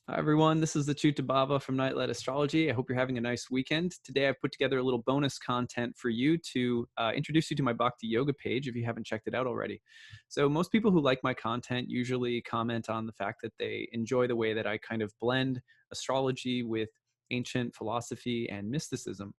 Hi everyone, this is the acyuta-bhava from Nightlight Astrology. I hope you're having a nice weekend. Today I've put together a little bonus content for you to introduce you to my Bhakti yoga page if you haven't checked it out already. So most people who like my content usually comment on the fact that they enjoy the way that I kind of blend astrology with ancient philosophy and mysticism.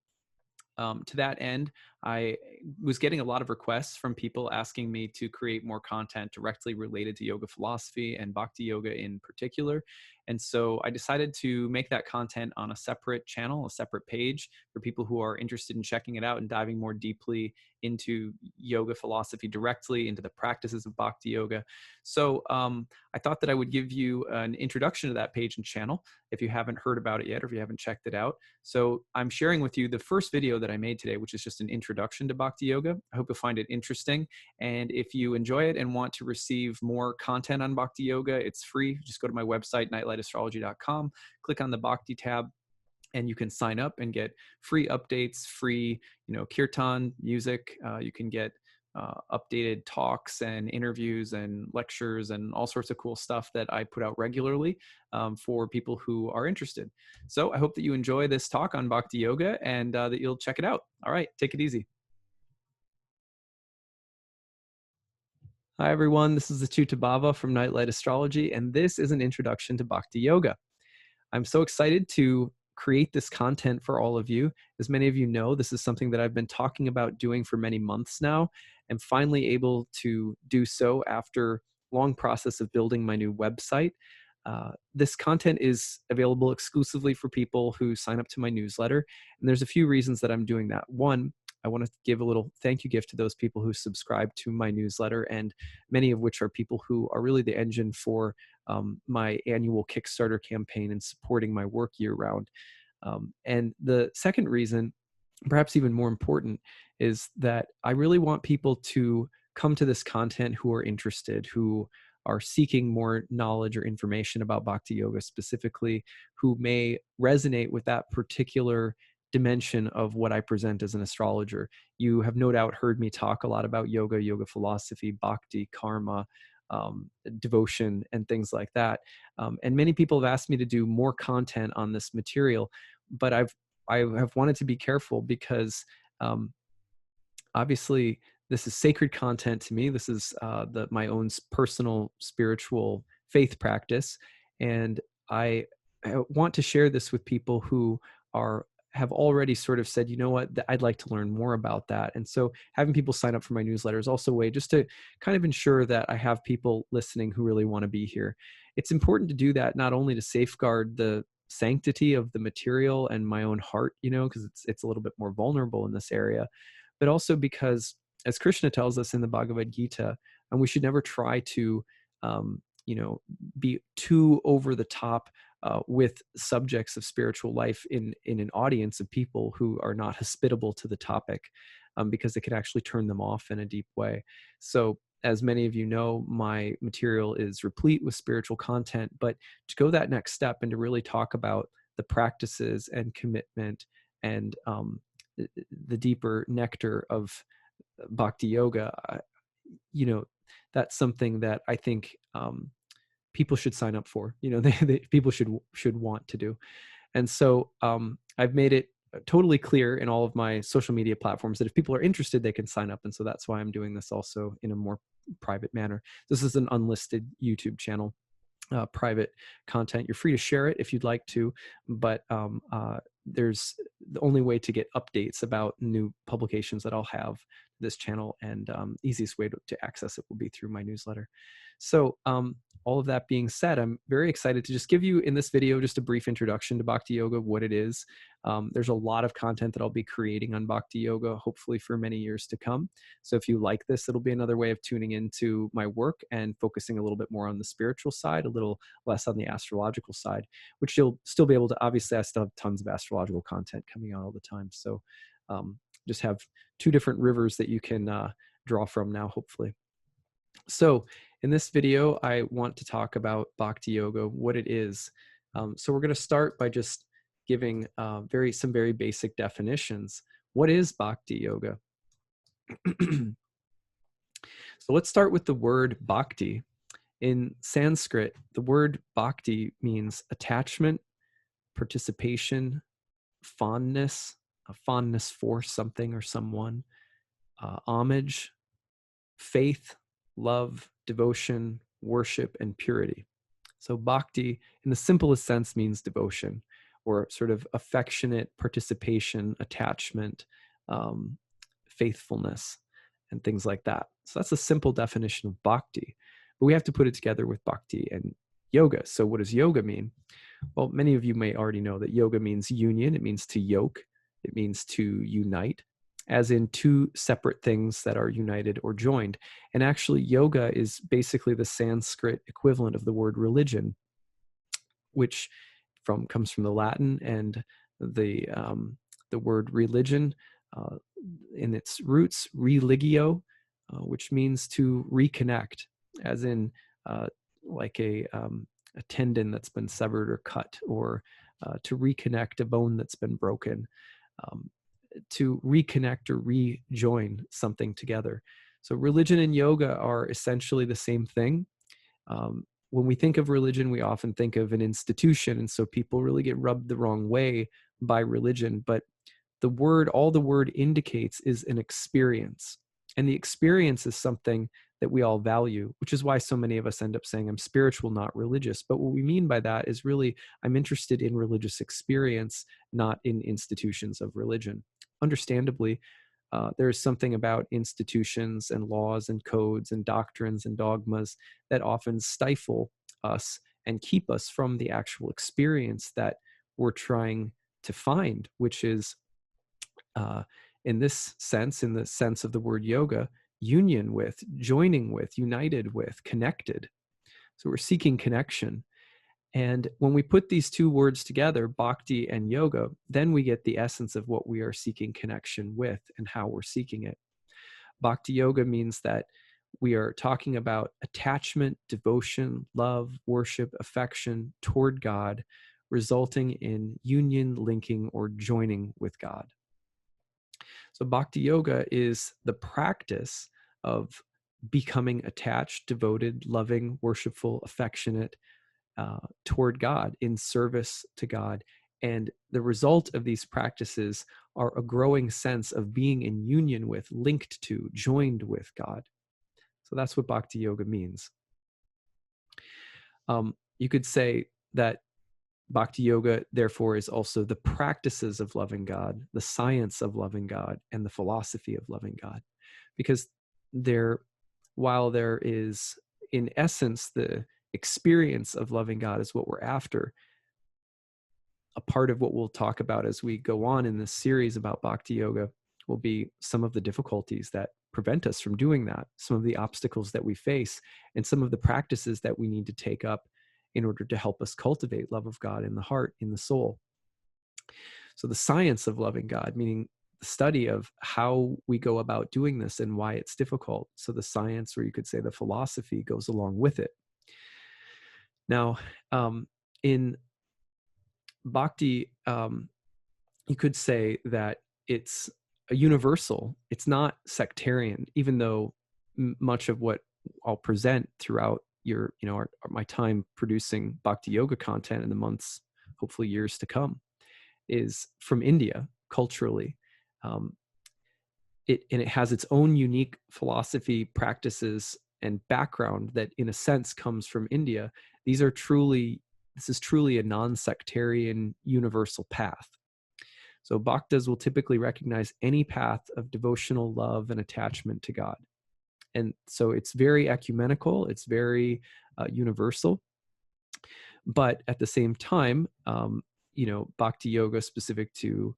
To that end, I was getting a lot of requests from people asking me to create more content directly related to yoga philosophy and bhakti yoga in particular. And so I decided to make that content on a separate channel, a separate page for people who are interested in checking it out and diving more deeply into yoga philosophy directly, into the practices of bhakti yoga. So I thought that I would give you an introduction to that page and channel if you haven't heard about it yet or if you haven't checked it out. So I'm sharing with you the first video that I made today, which is just an introduction to Bhakti Yoga. I hope you'll find it interesting. And if you enjoy it and want to receive more content on Bhakti Yoga, it's free. Just go to my website, nightlightastrology.com, click on the Bhakti tab, and you can sign up and get free updates, free, kirtan music. You can get updated talks and interviews and lectures and all sorts of cool stuff that I put out regularly for people who are interested. So I hope that you enjoy this talk on Bhakti Yoga and that you'll check it out. All right, take it easy. Hi, everyone. This is the acyuta-bhava from Nightlight Astrology, and this is an introduction to Bhakti Yoga. I'm so excited to create this content for all of you. As many of you know, this is something that I've been talking about doing for many months now, and finally able to do so after a long process of building my new website. This content is available exclusively for people who sign up to my newsletter, and there's a few reasons that I'm doing that. One, I want to give a little thank you gift to those people who subscribe to my newsletter, and many of which are people who are really the engine for my annual Kickstarter campaign and supporting my work year round. And the second reason, perhaps even more important, is that I really want people to come to this content who are interested, who are seeking more knowledge or information about Bhakti Yoga specifically, who may resonate with that particular dimension of what I present as an astrologer. You have no doubt heard me talk a lot about yoga, yoga philosophy, bhakti, karma, devotion, and things like that. And many people have asked me to do more content on this material, but I have wanted to be careful because obviously this is sacred content to me. This is my own personal spiritual faith practice, and I want to share this with people who have already sort of said, you know what, I'd like to learn more about that. And so having people sign up for my newsletter is also a way just to kind of ensure that I have people listening who really want to be here. It's important to do that, not only to safeguard the sanctity of the material and my own heart, because it's a little bit more vulnerable in this area, but also because, as Krishna tells us in the Bhagavad Gita, and we should never try to, be too over the top with subjects of spiritual life in an audience of people who are not hospitable to the topic, because it can actually turn them off in a deep way. So, as many of you know, my material is replete with spiritual content, but to go that next step and to really talk about the practices and commitment and the deeper nectar of bhakti yoga, that's something that I think people should sign up for. People should want to do. And so I've made it totally clear in all of my social media platforms that if people are interested, they can sign up. And so that's why I'm doing this also in a more private manner. This is an unlisted YouTube channel, private content. You're free to share it if you'd like to, but there's the only way to get updates about new publications that I'll have this channel, and easiest way to access it will be through my newsletter. So all of that being said, I'm very excited to just give you in this video just a brief introduction to Bhakti Yoga, what it is. There's a lot of content that I'll be creating on Bhakti Yoga, hopefully for many years to come. So if you like this, it'll be another way of tuning into my work and focusing a little bit more on the spiritual side, a little less on the astrological side, which you'll still be able to, obviously I still have tons of astrological content coming out all the time. So just have two different rivers that you can draw from now, hopefully. So in this video, I want to talk about Bhakti Yoga, what it is. So we're going to start by just giving some very basic definitions. What is Bhakti Yoga? So let's start with the word Bhakti. In Sanskrit, the word bhakti means attachment, participation, fondness, a fondness for something or someone, homage, faith, love, devotion, worship, and purity. So bhakti, in the simplest sense, means devotion, or sort of affectionate participation, attachment, um, faithfulness, and things like that. So that's a simple definition of bhakti. But we have to put it together with bhakti and yoga. So what does yoga mean? Well, many of you may already know that yoga means union. It means to yoke. It means to unite, as in two separate things that are united or joined. And actually, yoga is basically the Sanskrit equivalent of the word religion, which comes from the Latin, and the word religion uh, in its roots, religio, which means to reconnect, as in uh, like a tendon that's been severed or cut, or to reconnect a bone that's been broken, um, to reconnect or rejoin something together. So religion and yoga are essentially the same thing. When we think of religion, we often think of an institution, and so people really get rubbed the wrong way by religion. But all the word indicates is an experience. And the experience is something that we all value, which is why so many of us end up saying, I'm spiritual, not religious. But what we mean by that is really, I'm interested in religious experience, not in institutions of religion. Understandably, there's something about institutions and laws and codes and doctrines and dogmas that often stifle us and keep us from the actual experience that we're trying to find, which is, in this sense, in the sense of the word yoga, union with, joining with, united with, connected. So we're seeking connection. And when we put these two words together, bhakti and yoga, then we get the essence of what we are seeking connection with and how we're seeking it. Bhakti yoga means that we are talking about attachment, devotion, love, worship, affection toward God, resulting in union, linking, or joining with God. So bhakti yoga is the practice of becoming attached, devoted, loving, worshipful, affectionate, toward God, in service to God. And the result of these practices are a growing sense of being in union with, linked to, joined with God. So that's what bhakti yoga means. You could say that bhakti yoga, therefore, is also the practices of loving God, the science of loving God, and the philosophy of loving God. Because while there is, in essence, the experience of loving God is what we're after, a part of what we'll talk about as we go on in this series about bhakti yoga will be some of the difficulties that prevent us from doing that, some of the obstacles that we face, and some of the practices that we need to take up in order to help us cultivate love of God in the heart, in the soul. So the science of loving God, meaning the study of how we go about doing this and why it's difficult. So the science, or you could say the philosophy, goes along with it. Now, in bhakti, you could say that it's a universal. It's not sectarian, even though much of what I'll present throughout my time producing bhakti yoga content in the months, hopefully years to come, is from India culturally. It has its own unique philosophy, practices, and background that, in a sense, comes from India. This is truly a non-sectarian universal path. So bhaktas will typically recognize any path of devotional love and attachment to God. And so it's very ecumenical, it's very universal. But at the same time, bhakti yoga specific to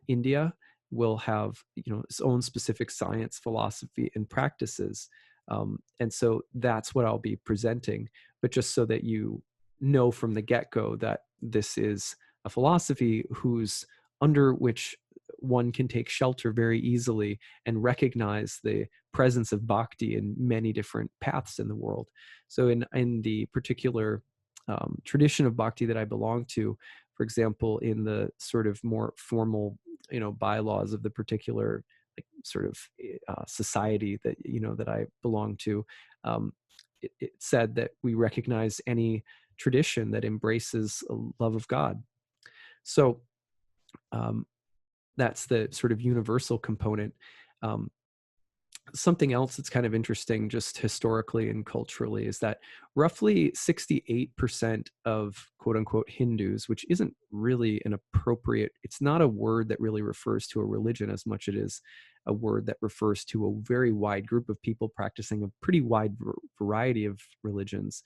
India will have, its own specific science, philosophy, and practices. And so that's what I'll be presenting. But just so that you know from the get-go that this is a philosophy under which one can take shelter very easily and recognize the presence of bhakti in many different paths in the world. So in the particular tradition of bhakti that I belong to, for example, in the sort of more formal, bylaws of the particular sort of society that I belong to, it said that we recognize any tradition that embraces a love of God. So um, that's the sort of universal component. Um, Something else that's kind of interesting, just historically and culturally, is that roughly 68% of quote unquote Hindus, which isn't really an appropriate, it's not a word that really refers to a religion as much as it is a word that refers to a very wide group of people practicing a pretty wide variety of religions.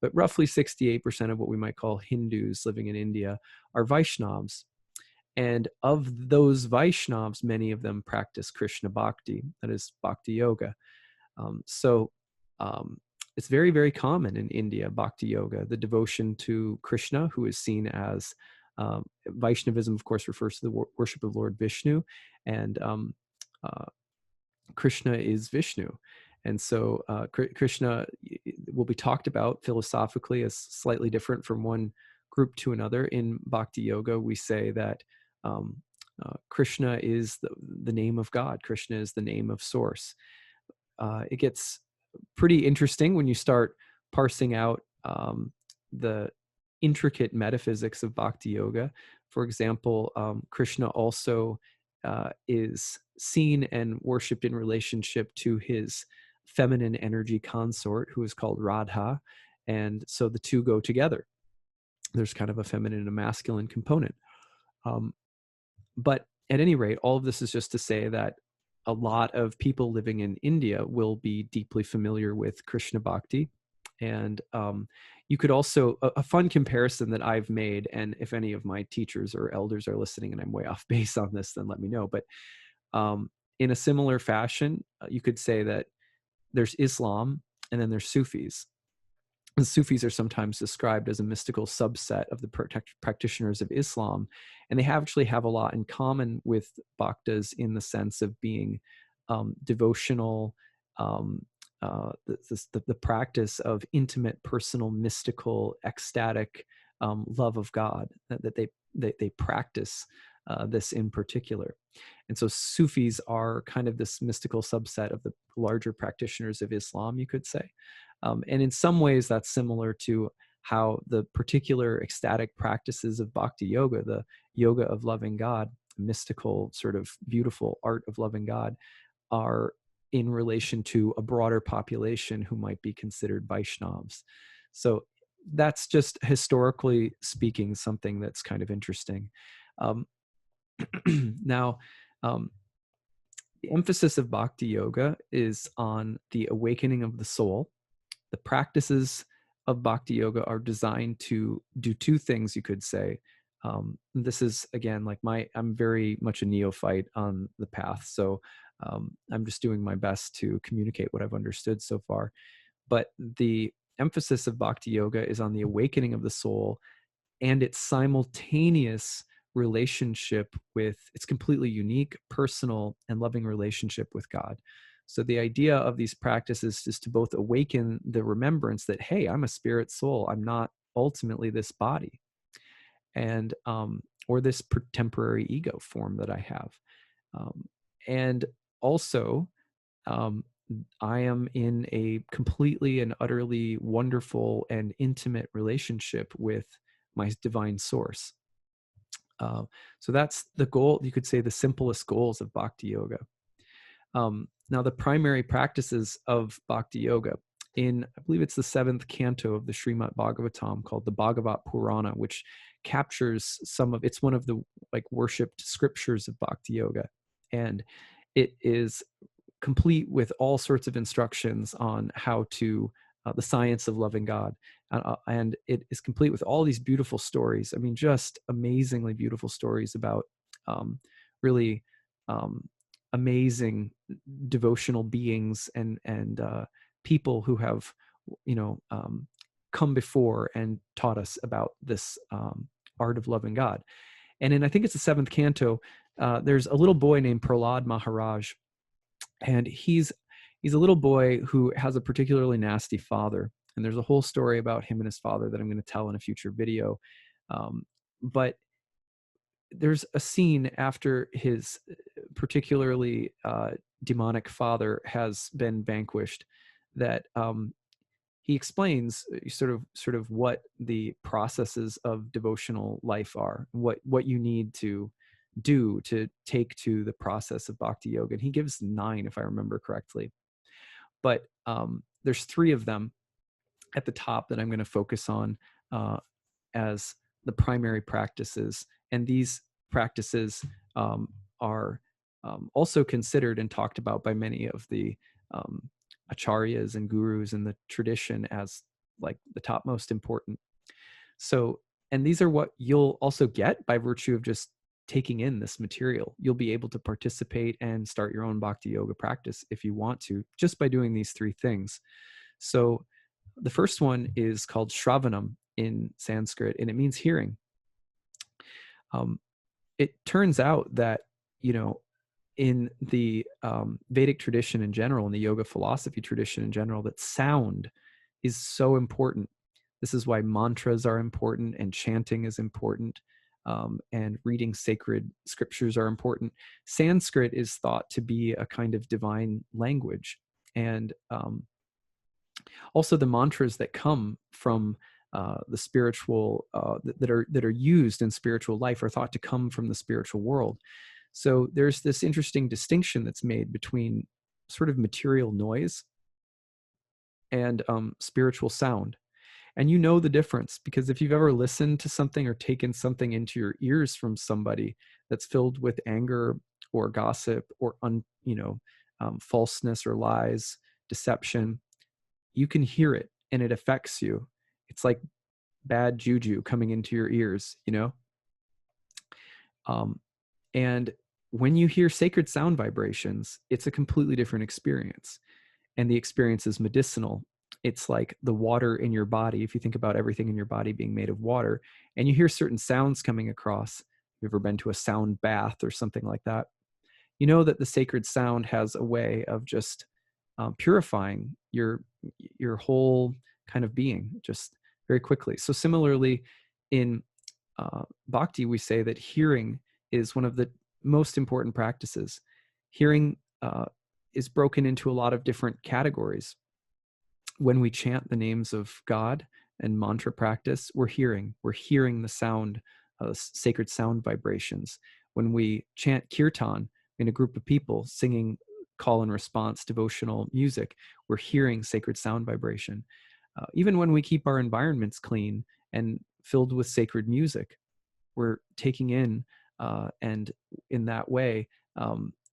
But roughly 68% of what we might call Hindus living in India are Vaishnavas. And of those Vaishnavas, many of them practice Krishna Bhakti, that is Bhakti Yoga. So it's very, very common in India, Bhakti Yoga, the devotion to Krishna, who is seen as Vaishnavism, of course, refers to the worship of Lord Vishnu, and uh, Krishna is Vishnu. And so Krishna will be talked about philosophically as slightly different from one group to another. In Bhakti Yoga, we say that um, Krishna is the name of God. Krishna is the name of source. It gets pretty interesting when you start parsing out the intricate metaphysics of Bhakti Yoga. For example, Krishna also is seen and worshipped in relationship to his feminine energy consort, who is called Radha. And so the two go together. There's kind of a feminine and a masculine component. Um, but at any rate, all of this is just to say that a lot of people living in India will be deeply familiar with Krishna Bhakti. And you could also, a fun comparison that I've made, and if any of my teachers or elders are listening and I'm way off base on this, then let me know. But in a similar fashion, you could say that there's Islam and then there's Sufis. And Sufis are sometimes described as a mystical subset of the practitioners of Islam, and they actually have a lot in common with Bhaktas in the sense of being devotional, um, the practice of intimate, personal, mystical, ecstatic love of God that they practice this in particular. And so Sufis are kind of this mystical subset of the larger practitioners of Islam, you could say. And in some ways, that's similar to how the particular ecstatic practices of Bhakti Yoga, the yoga of loving God, mystical, sort of beautiful art of loving God, are in relation to a broader population who might be considered Vaishnavas. So that's just historically speaking something that's kind of interesting. Um, now, um, the emphasis of Bhakti Yoga is on the awakening of the soul. The practices of Bhakti Yoga are designed to do two things, you could say. This is, again, like I'm very much a neophyte on the path. So I'm just doing my best to communicate what I've understood so far. But the emphasis of Bhakti Yoga is on the awakening of the soul and its simultaneous relationship with its completely unique, personal, and loving relationship with God. So the idea of these practices is to both awaken the remembrance that, hey, I'm a spirit soul. I'm not ultimately this body, and or this temporary ego form that I have, and also um, I am in a completely and utterly wonderful and intimate relationship with my divine source. So that's the goal, you could say, the simplest goals of Bhakti Yoga. Now, the primary practices of Bhakti Yoga, I believe it's the 7th canto of the Srimad Bhagavatam, called the Bhagavat Purana, which captures it's one of the worshipped scriptures of Bhakti Yoga. And it is complete with all sorts of instructions on how to the science of loving God, and it is complete with all these beautiful stories. I mean, just amazingly beautiful stories about really amazing devotional beings and people who have, come before and taught us about this art of loving God. And I think it's the 7th canto. There's a little boy named Prahlad Maharaj, and he's a little boy who has a particularly nasty father, and there's a whole story about him and his father that I'm going to tell in a future video. But there's a scene after his particularly demonic father has been vanquished that he explains sort of what the processes of devotional life are, what you need to do to take to the process of bhakti yoga. And he gives 9, if I remember correctly. But there's 3 of them at the top that I'm going to focus on as the primary practices. And these practices are also considered and talked about by many of the um, acharyas and gurus in the tradition as like the top most important. So, and these are what you'll also get by virtue of just taking in this material. You'll be able to participate and start your own bhakti yoga practice if you want to, just by doing these 3 things. So the first one is called Shravanam in Sanskrit, and it means hearing. It turns out that, you know, in the Vedic tradition in general, in the yoga philosophy tradition in general, that sound is so important. This is why mantras are important and chanting is important, and reading sacred scriptures are important. Sanskrit is thought to be a kind of divine language. And also the mantras that come from the spiritual that are used in spiritual life are thought to come from the spiritual world. So there's this interesting distinction that's made between sort of material noise and spiritual sound. And you know the difference, because if you've ever listened to something or taken something into your ears from somebody that's filled with anger or gossip or falseness or lies, deception, you can hear it and it affects you. It's like bad juju coming into your ears, you know? And when you hear sacred sound vibrations, it's a completely different experience. And the experience is medicinal. It's like the water in your body. If you think about everything in your body being made of water, and you hear certain sounds coming across, you've ever been to a sound bath or something like that, you know that the sacred sound has a way of just purifying your whole kind of being just very quickly. So similarly, in bhakti, we say that hearing is one of the most important practices. Hearing is broken into a lot of different categories. When we chant the names of God and mantra practice, we're hearing the sound, sacred sound vibrations. When we chant kirtan in a group of people singing call and response devotional music, we're hearing sacred sound vibration. Even when we keep our environments clean and filled with sacred music, we're taking in, and in that way,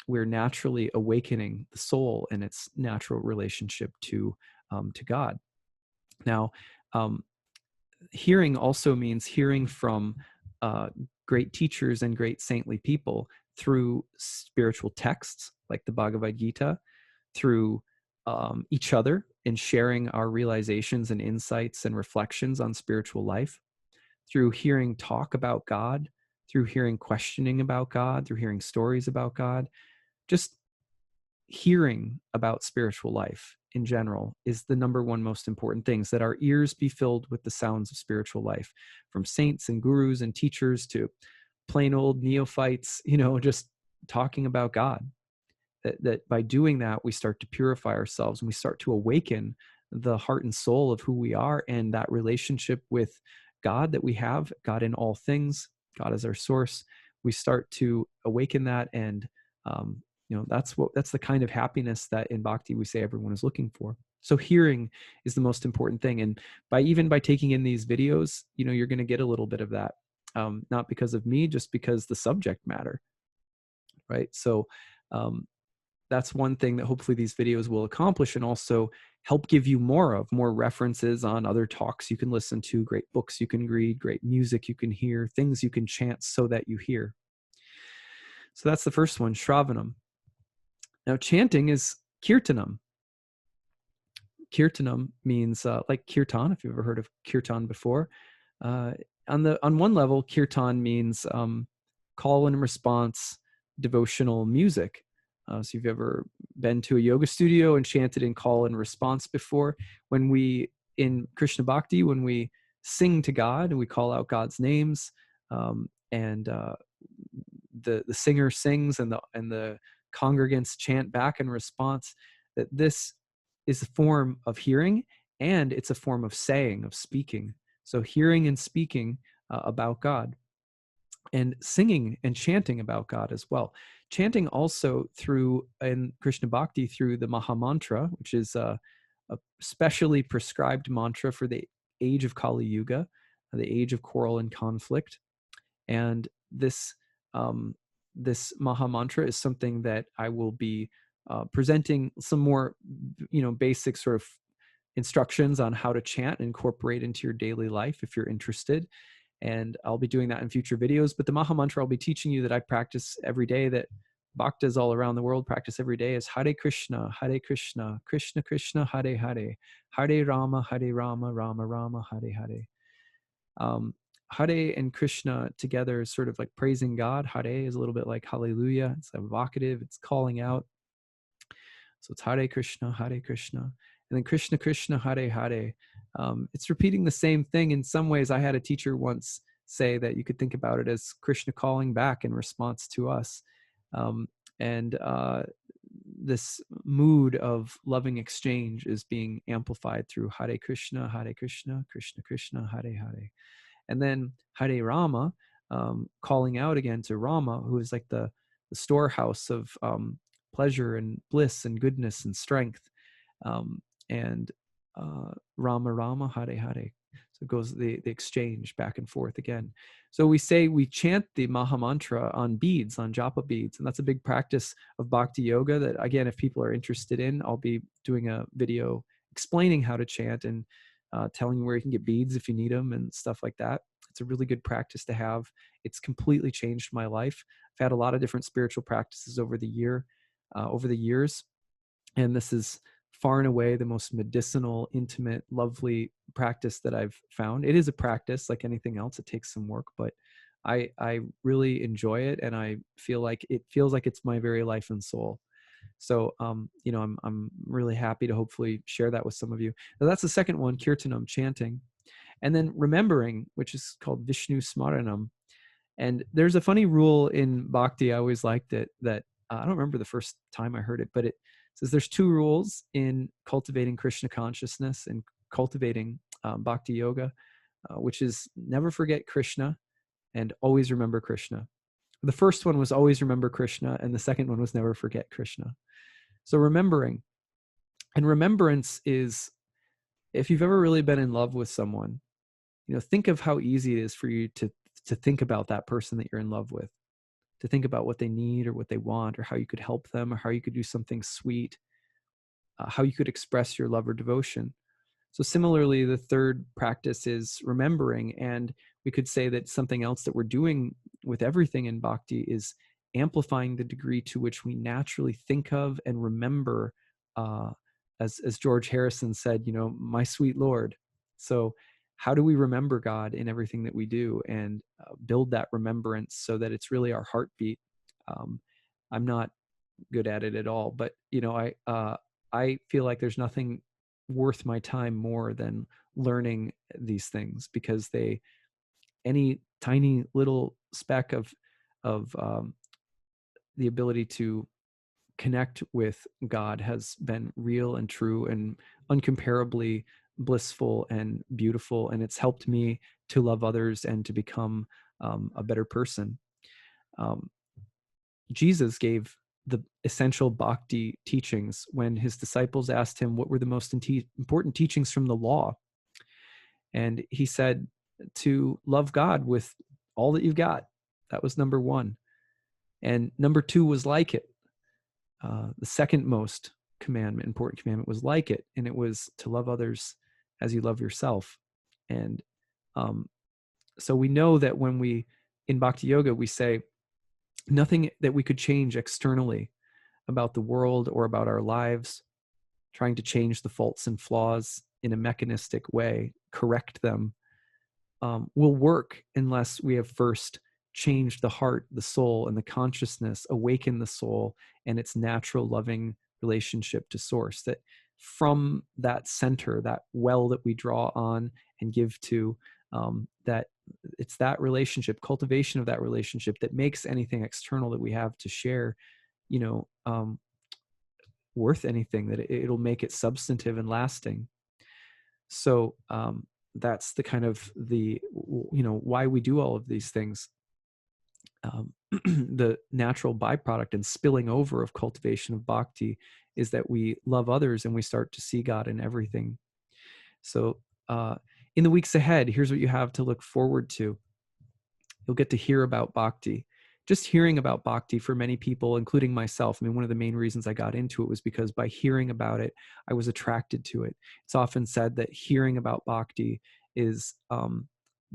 we're naturally awakening the soul in its natural relationship to God. Now, hearing also means hearing from great teachers and great saintly people through spiritual texts like the Bhagavad Gita, through each other and sharing our realizations and insights and reflections on spiritual life, through hearing talk about God, through hearing questioning about God, through hearing stories about God. Just hearing about spiritual life in general is the number one most important things, that our ears be filled with the sounds of spiritual life, from saints and gurus and teachers to plain old neophytes, just talking about God. That by doing that, we start to purify ourselves and we start to awaken the heart and soul of who we are, and that relationship with God that we have, God in all things, God is our source. We start to awaken that, and that's the kind of happiness that in bhakti we say everyone is looking for. So hearing is the most important thing, and by taking in these videos, you're going to get a little bit of that, not because of me, just because the subject matter, right? So that's one thing that hopefully these videos will accomplish, and also help give you more references on other talks you can listen to, great books you can read, great music you can hear, things you can chant so that you hear. So that's the first one, Shravanam. Now, chanting is Kirtanam. Kirtanam means like kirtan, if you've ever heard of kirtan before. On one level, kirtan means call and response devotional music. So if you've ever been to a yoga studio and chanted in call and response before, when we, in Krishna Bhakti, when we sing to God and we call out God's names, and the singer sings and the congregants chant back in response, that this is a form of hearing, and it's a form of saying, of speaking. So hearing and speaking about God, and singing and chanting about God as well. Chanting also through, in Krishna Bhakti, through the maha-mantra, which is a specially prescribed mantra for the age of Kali Yuga, the age of quarrel and conflict. And um, this maha-mantra is something that I will be presenting some more, basic sort of instructions on how to chant and incorporate into your daily life if you're interested. And I'll be doing that in future videos. But the maha mantra I'll be teaching you, that I practice every day, that bhaktas all around the world practice every day, is Hare Krishna, Krishna Krishna, Hare Hare, Hare Rama, Rama Rama, Hare Hare. Hare and Krishna together is sort of like praising God. Hare is a little bit like hallelujah. It's evocative. It's calling out. So it's Hare Krishna, Hare Krishna. And then Krishna Krishna, Hare Hare. It's repeating the same thing. In some ways, I had a teacher once say that you could think about it as Krishna calling back in response to us. And this mood of loving exchange is being amplified through Hare Krishna, Krishna Krishna, Hare Hare. And then Hare Rama, calling out again to Rama, who is like the storehouse of pleasure and bliss and goodness and strength. And Rama Rama, Hare Hare. So it goes the exchange back and forth again. So we chant the maha mantra on beads, on japa beads, and that's a big practice of bhakti yoga that, again, if people are interested in, I'll be doing a video explaining how to chant and telling you where you can get beads if you need them and stuff like that. It's a really good practice to have. It's completely changed my life. I've had a lot of different spiritual practices over the years, and this is far and away the most medicinal, intimate, lovely practice that I've found. It is a practice like anything else. It takes some work, but I really enjoy it, and I feel like it feels like it's my very life and soul. So, I'm really happy to hopefully share that with some of you. Now, that's the second one, kirtanam, chanting. And then remembering, which is called Vishnu Smaranam. And there's a funny rule in Bhakti. I always liked it, that I don't remember the first time I heard it, but it says there's two rules in cultivating Krishna consciousness and cultivating Bhakti yoga, which is never forget Krishna and always remember Krishna. The first one was always remember Krishna, and the second one was never forget Krishna. So remembering, and remembrance is, if you've ever really been in love with someone, think of how easy it is for you to think about that person that you're in love with, to think about what they need or what they want, or how you could help them, or how you could do something sweet, how you could express your love or devotion. So similarly, the third practice is remembering. And we could say that something else that we're doing with everything in Bhakti is amplifying the degree to which we naturally think of and remember, as George Harrison said, my sweet Lord. So how do we remember God in everything that we do, and build that remembrance so that it's really our heartbeat? I'm not good at it at all, but I feel like there's nothing worth my time more than learning these things, because any tiny little speck of the ability to connect with God has been real and true and uncomparably blissful and beautiful, and it's helped me to love others and to become a better person. Jesus gave the essential bhakti teachings when his disciples asked him what were the most important teachings from the law. And he said to love God with all that you've got. That was number one. And number two was like it. The second most important commandment was like it. And it was to love others as you love yourself. And so we know that when in Bhakti Yoga, we say nothing that we could change externally about the world or about our lives, trying to change the faults and flaws in a mechanistic way, correct them, will work unless we have first changed the heart, the soul, and the consciousness, awaken the soul and its natural loving relationship to source. That from that center, that well that we draw on and give to, that it's that relationship, cultivation of that relationship, that makes anything external that we have to share, worth anything, that it'll make it substantive and lasting. So that's the kind of why we do all of these things. The natural byproduct and spilling over of cultivation of bhakti is that we love others and we start to see God in everything. So in the weeks ahead, here's what you have to look forward to. You'll get to hear about bhakti. Just hearing about bhakti for many people, including myself. I mean, one of the main reasons I got into it was because by hearing about it, I was attracted to it. It's often said that hearing about bhakti is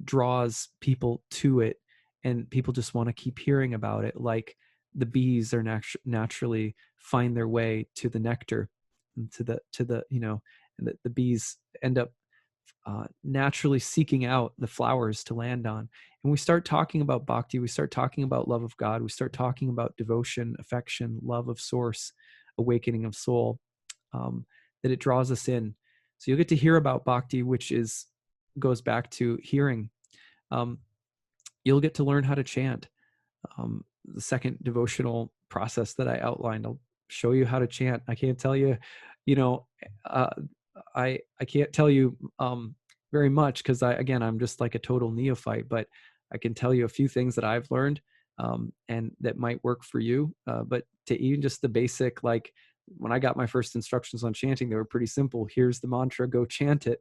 draws people to it, and people just want to keep hearing about it, like the bees are naturally find their way to the nectar, and to the and the bees end up naturally seeking out the flowers to land on. And we start talking about bhakti, we start talking about love of God, we start talking about devotion, affection, love of source, awakening of soul, that it draws us in. So you'll get to hear about bhakti, which goes back to hearing. You'll get to learn how to chant. The second devotional process that I outlined, I'll show you how to chant. I can't tell you, uh, I can't tell you very much, because I'm just like a total neophyte, but I can tell you a few things that I've learned, and that might work for you. But to even just the basic, like when I got my first instructions on chanting, they were pretty simple. Here's the mantra, go chant it.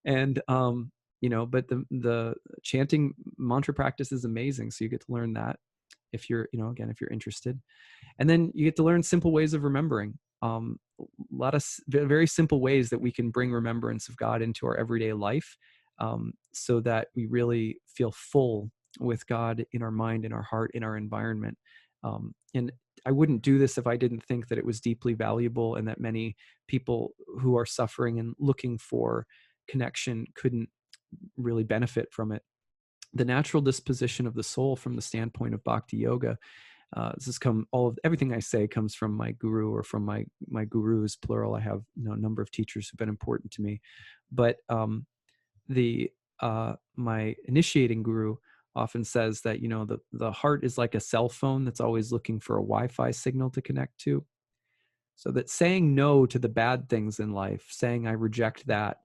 And but the chanting mantra practice is amazing. So you get to learn that if you're, if you're interested. And then you get to learn simple ways of remembering. A lot of very simple ways that we can bring remembrance of God into our everyday life, so that we really feel full with God in our mind, in our heart, in our environment. And I wouldn't do this if I didn't think that it was deeply valuable, and that many people who are suffering and looking for connection couldn't really benefit from it. The natural disposition of the soul from the standpoint of bhakti yoga, this has come, everything I say comes from my guru, or from my gurus, plural. I have a number of teachers who've been important to me, but my initiating guru often says that the heart is like a cell phone that's always looking for a Wi-Fi signal to connect to. So that saying no to the bad things in life, saying I reject that,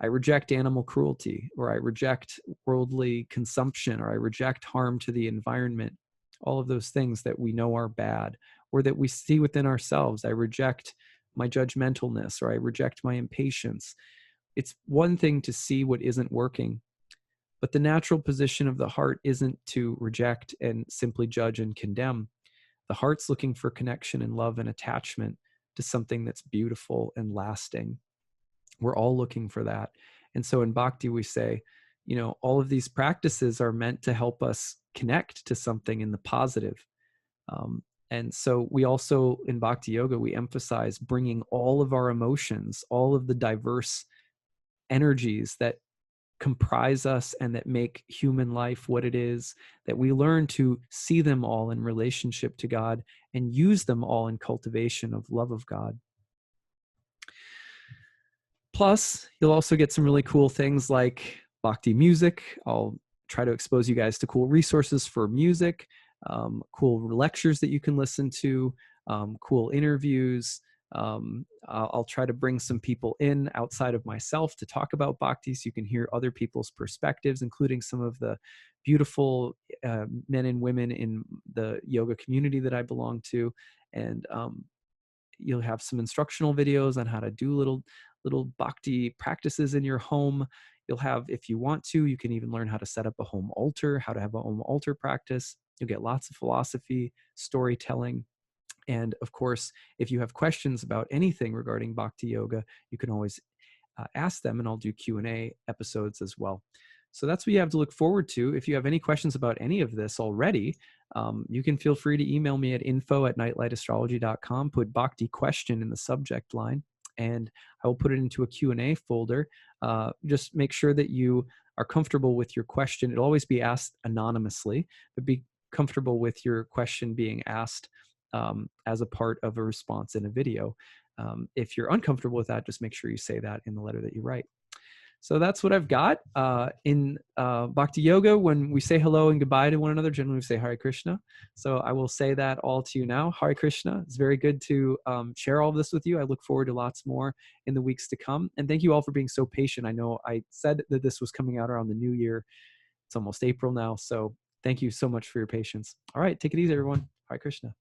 I reject animal cruelty, or I reject worldly consumption, or I reject harm to the environment, all of those things that we know are bad, or that we see within ourselves. I reject my judgmentalness, or I reject my impatience. It's one thing to see what isn't working, but the natural position of the heart isn't to reject and simply judge and condemn. The heart's looking for connection and love and attachment to something that's beautiful and lasting. We're all looking for that. And so in Bhakti, we say, all of these practices are meant to help us connect to something in the positive. And so we also, in Bhakti Yoga, we emphasize bringing all of our emotions, all of the diverse energies that comprise us and that make human life what it is, that we learn to see them all in relationship to God and use them all in cultivation of love of God. Plus, you'll also get some really cool things like Bhakti music. I'll try to expose you guys to cool resources for music, cool lectures that you can listen to, cool interviews. I'll try to bring some people in outside of myself to talk about Bhakti, so you can hear other people's perspectives, including some of the beautiful men and women in the yoga community that I belong to. And you'll have some instructional videos on how to do little bhakti practices in your home. You'll have, if you want to, you can even learn how to set up a home altar, how to have a home altar practice. You'll get lots of philosophy, storytelling. And of course, if you have questions about anything regarding bhakti yoga, you can always ask them, and I'll do Q&A episodes as well. So that's what you have to look forward to. If you have any questions about any of this already, you can feel free to email me at info@nightlightastrology.com, put Bhakti question in the subject line, and I will put it into a Q&A folder. Just make sure that you are comfortable with your question. It'll always be asked anonymously, but be comfortable with your question being asked as a part of a response in a video. If you're uncomfortable with that, just make sure you say that in the letter that you write. So that's what I've got. In Bhakti Yoga, when we say hello and goodbye to one another, generally we say Hare Krishna. So I will say that all to you now. Hare Krishna. It's very good to share all of this with you. I look forward to lots more in the weeks to come. And thank you all for being so patient. I know I said that this was coming out around the new year. It's almost April now. So thank you so much for your patience. All right, take it easy, everyone. Hare Krishna.